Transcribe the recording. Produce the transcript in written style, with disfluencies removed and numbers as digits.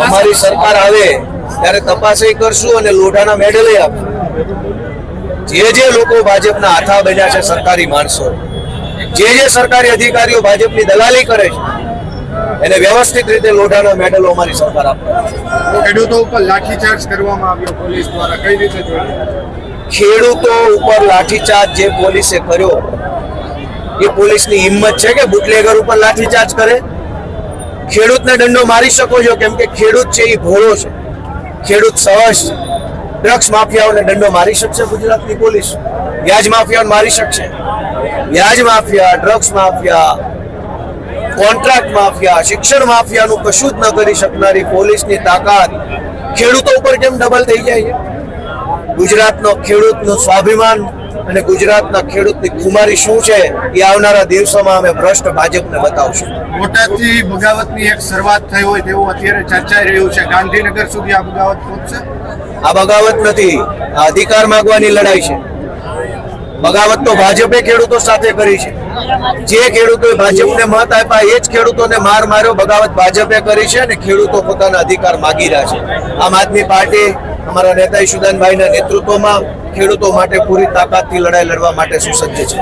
અમારી સરકાર આવે ત્યારે તપાસ કરશું અને લોઢાના મેડલ આપશું. જે લોકો ભાજપના હાથા બન્યા છે, સરકારી માણસો, જે સરકારી અધિકારીઓ ભાજપની દલાલી કરે છે, એને વ્યવસ્થિત રીતે લોઢાના મેડલો અમારી સરકાર આપે. ખેડૂતો ઉપર લાઠીચાર્જ કરવામાં આવ્યો પોલીસ દ્વારા, કઈ રીતે જોયું? ખેડૂતો ઉપર લાઠીચાર્જ જે પોલીસે કર્યો એ પોલીસની હિંમત છે કે બુટલેગર ઉપર લાઠીચાર્જ કરે? ખેડૂતને દંડો મારી શકો છો, કેમ કે ખેડૂત છે એ ભોળો છે, ખેડૂત સહજ. ડ્રગ્સ માફિયાઓને દંડો મારી શકશે ગુજરાતની પોલીસ? વ્યાજ માફિયાઓને મારી શકશે? વ્યાજ mafia, drugs mafia, contract mafia, શિક્ષણ માફિયાનું કશું જ ન કરી શકનારી પોલીસની તાકાત ખેડૂતો ઉપર કેમ ડબલ થઈ જાય છે? ગુજરાતનો ખેડૂતનું સ્વાભિમાન અને ગુજરાતના ખેડૂતની ખુમારી શું છે એ આવનારા દિવસોમાં અમે ભ્રષ્ટ ભાજપને બતાવશું. બોટાદથી બગાવતની એક શરૂઆત થઈ હોય તેવું અત્યારે ચર્ચાઈ રહ્યું છે. ગાંધીનગર સુધી આ બગાવત પહોંચશે? આ બગાવત નથી, આ અધિકાર માંગવાની લડાઈ છે. બગાવત તો ભાજપે ખેડૂતો સાથે કરી છે. જે ખેડૂતોએ ભાજપને મત આપ્યા એ જ ખેડૂતોને માર માર્યો. બગાવત ભાજપે કરી છે અને ખેડૂતો પોતાના અધિકાર માગી રહ્યા છે. આમ આદમી પાર્ટી અમારા નેતા ઈશુદાનભાઈના નેતૃત્વમાં ખેડૂતો માટે પૂરી તાકાતથી લડાઈ લડવા માટે સુસજ્જ છે.